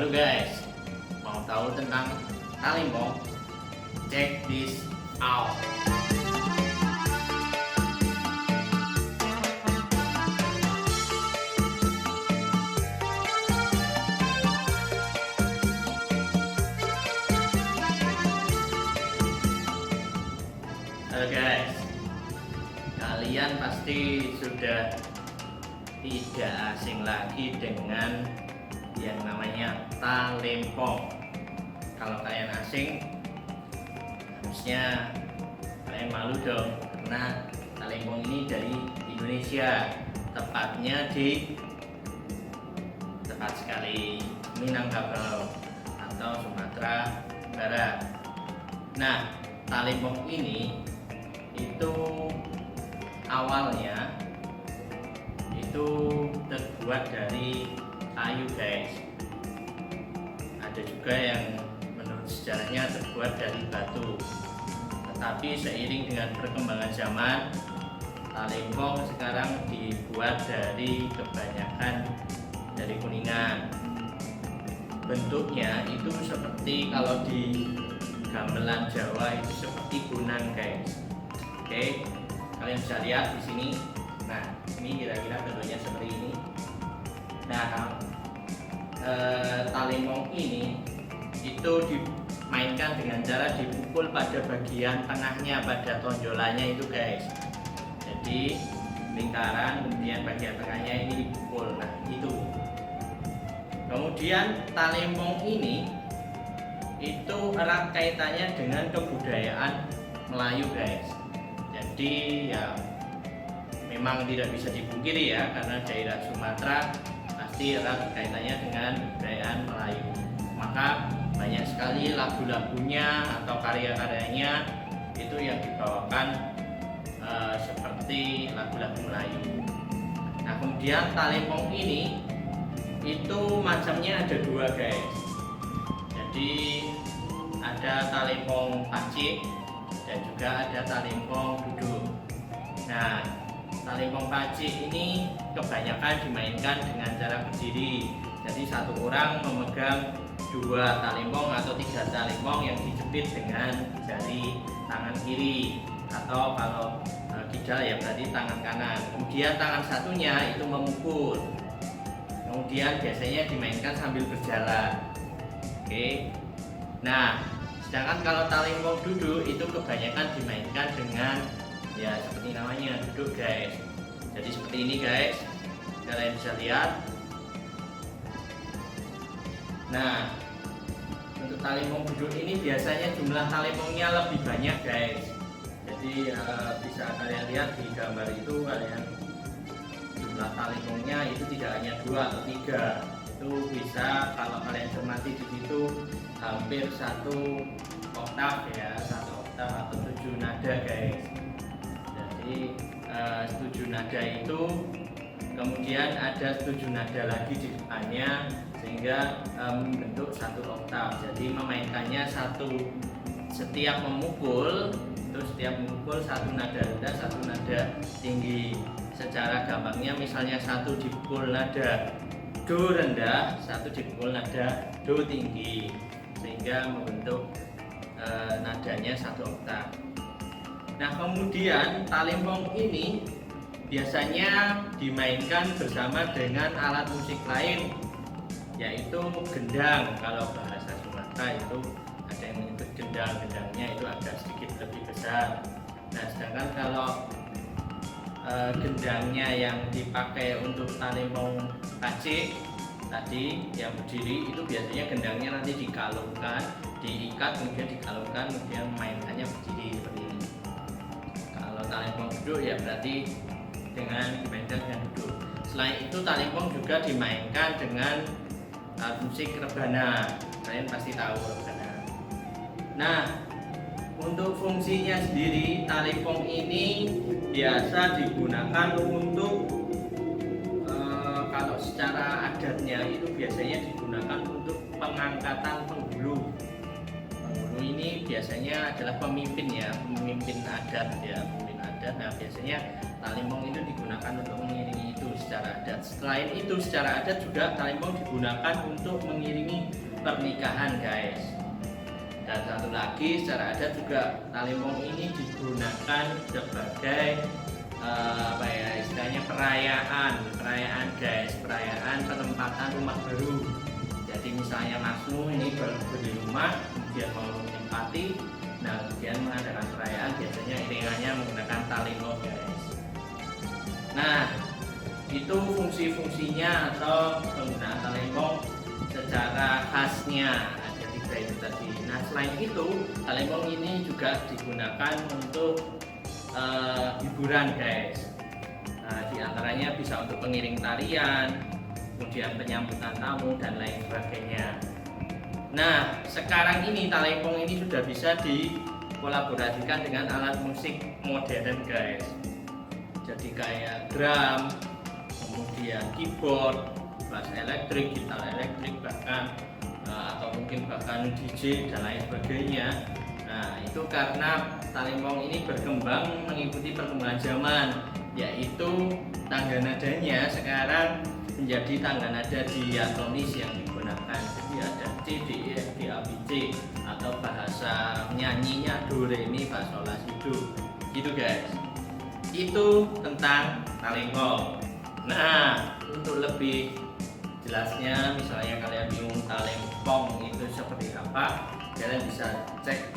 Halo guys, mau tahu tentang Talimbong? Check this out. Halo guys, kalian pasti sudah tidak asing lagi dengan yang namanya Talimbong. Kalau kalian asing, harusnya kalian malu dong, karena Talimbong ini dari Indonesia, tepatnya di tepat sekali Minangkabau atau Sumatera Barat. Nah, Talimbong ini itu awalnya itu terbuat dari kayu guys. Ada juga yang menurut sejarahnya terbuat dari batu. Tetapi seiring dengan perkembangan zaman, Talimbong sekarang dibuat dari kebanyakan dari kuningan. Bentuknya itu seperti kalau di gamelan Jawa itu seperti gunang guys. Oke, kalian bisa lihat di sini. Nah, ini kira-kira bentuknya seperti ini. Nah, Talimbong ini itu dimainkan dengan cara dipukul pada bagian tengahnya, pada tonjolannya itu guys. Jadi lingkaran, kemudian bagian tengahnya ini dipukul. Nah, itu. Kemudian Talimbong ini itu erat kaitannya dengan kebudayaan Melayu guys. Jadi ya memang tidak bisa dipungkiri ya, karena daerah Sumatera pasti erat kaitannya dengan kebudayaan Melayu. Maka banyak sekali lagu-lagunya atau karya-karyanya itu yang dibawakan seperti lagu-lagu Melayu. Nah, kemudian Talimbong ini itu macamnya ada dua guys. Jadi ada Talimbong pacik dan juga ada Talimbong duduk. Nah, Talimbong pacik ini kebanyakan dimainkan dengan cara berdiri. Jadi satu orang memegang dua talimbong atau tiga talimbong yang dijepit dengan jari tangan kiri, atau kalau kidal ya berarti tangan kanan. Kemudian tangan satunya itu memukul. Kemudian biasanya dimainkan sambil berjalan. Oke. Nah, sedangkan kalau Talimbong duduk itu kebanyakan dimainkan dengan ya seperti namanya duduk guys. Jadi seperti ini guys, kalian bisa lihat. Nah, untuk Talimbong duduk ini biasanya jumlah talimbongnya lebih banyak guys. Jadi bisa kalian lihat di gambar itu, kalian jumlah talimbongnya itu tidak hanya 2 atau 3. Itu bisa kalau kalian cermati di situ hampir 1 oktav ya, 1 oktav atau 7 nada guys. Jadi 7 nada itu kemudian ada 7 nada lagi di depannya sehingga membentuk 1 oktav. Jadi memainkannya setiap memukul itu setiap memukul 1 nada rendah, 1 nada tinggi. Secara gampangnya misalnya 1 dipukul nada do rendah, 1 dipukul nada do tinggi, sehingga membentuk nadanya 1 oktav. Nah, kemudian Talimbong ini biasanya dimainkan bersama dengan alat musik lain, yaitu gendang. Kalau bahasa Sumatera itu ada yang menyebut gendang, gendangnya itu agak sedikit lebih besar. Nah, sedangkan kalau gendangnya yang dipakai untuk Talimbong pacik tadi yang berdiri itu biasanya gendangnya nanti dikalungkan, diikat, kemudian dikalungkan, kemudian mainkannya berdiri seperti ini. Kalau Talimbong duduk ya berarti dimainkan dengan duduk. Selain itu Talimbong juga dimainkan dengan musik rebana. Kalian pasti tahu rebana. Nah, untuk fungsinya sendiri Talimbong ini biasa digunakan untuk kalau secara adatnya itu biasanya digunakan untuk pengangkatan penghulu. Penghulu ini biasanya adalah pemimpin ya, pemimpin adat ya, pemimpin adat. Nah, biasanya Talimbong itu digunakan untuk mengiringi itu. secara adat. Selain itu, secara adat juga talempong digunakan untuk mengiringi pernikahan, guys. Dan satu lagi, secara adat juga talempong ini digunakan sebagai istilahnya perayaan guys, perayaan penempatan rumah baru. Jadi misalnya Mas Nu ini baru beli rumah, kemudian mau menempati, nah kemudian mengadakan perayaan, biasanya iringannya menggunakan talempong, guys. Nah, itu fungsi-fungsinya atau penggunaan talempong secara khasnya. Ada 3 itu tadi. Nah, selain itu, talempong ini juga digunakan untuk hiburan, guys. Nah, di antaranya bisa untuk pengiring tarian, kemudian penyambutan tamu dan lain sebagainya. Nah, sekarang ini talempong ini sudah bisa dikolaborasikan dengan alat musik modern, guys. Jadi kayak drum, kemudian keyboard, bass elektrik, gitar elektrik, bahkan atau mungkin bahkan DJ dan lain sebagainya. Nah, itu karena talempong ini berkembang mengikuti perkembangan zaman, yaitu tangga nadanya sekarang menjadi tangga nada diatonis yang digunakan. Jadi ada C, D, E, F, G, A, B, C, atau bahasa nyanyinya do, re, mi, fa, sol, la, si, do. Gitu, guys. Itu tentang talempong. Nah, untuk lebih jelasnya, misalnya kalian bingung talempong itu seperti apa, kalian bisa cek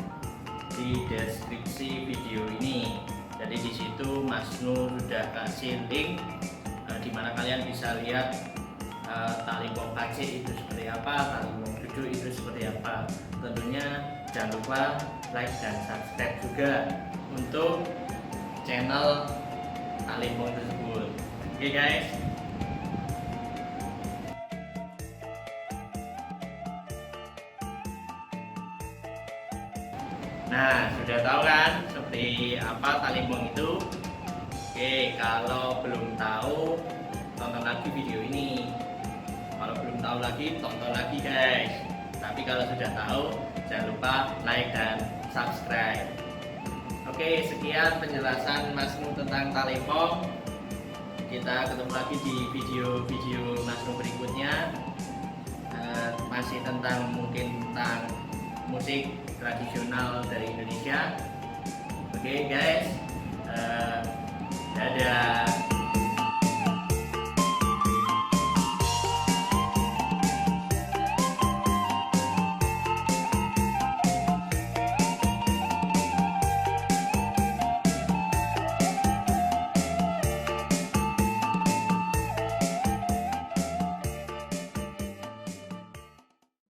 di deskripsi video ini. Jadi di situ Mas Nu sudah kasih link di mana kalian bisa lihat talempong KC itu seperti apa, talempong duduk itu seperti apa. Tentunya jangan lupa like dan subscribe juga untuk channel talempong tersebut. Oke, guys. Nah, sudah tahu kan seperti apa talempong itu? Oke, kalau belum tahu, tonton lagi video ini. Kalau belum tahu lagi, tonton lagi, guys. Tapi kalau sudah tahu, jangan lupa like dan subscribe. Oke, sekian penjelasan Mas Nu tentang talempong. Kita ketemu lagi di video-video Mas Nu berikutnya. Masih mungkin tentang musik tradisional dari Indonesia. Oke, guys, dadah.